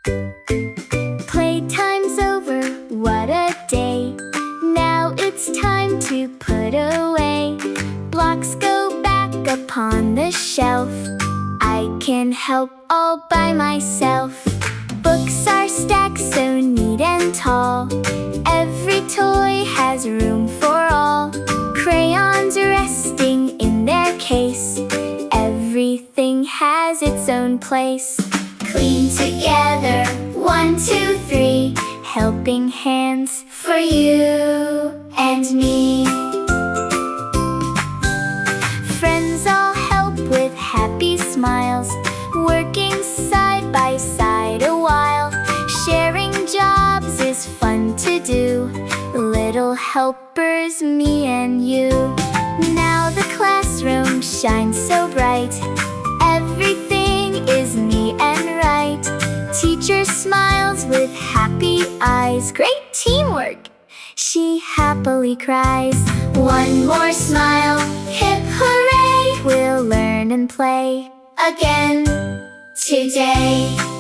Playtime's over, what a day. Now it's time to put away. Blocks go back upon the shelf. I can help all by myself. Books are stacked so neat and tall. Every toy has room for all. Crayons resting in their case. Everything has its own place. Clean together, 1, 2, 3. Helping hands for you and me. Friends all help with happy smiles, working side by side a while. Sharing jobs is fun to do. Little helpers, me and you. Now the classroom shines so bright. Everything is neat and right. Teacher smiles with happy eyes. Great teamwork, she happily cries. One more smile, hip hooray. We'll learn and play again today.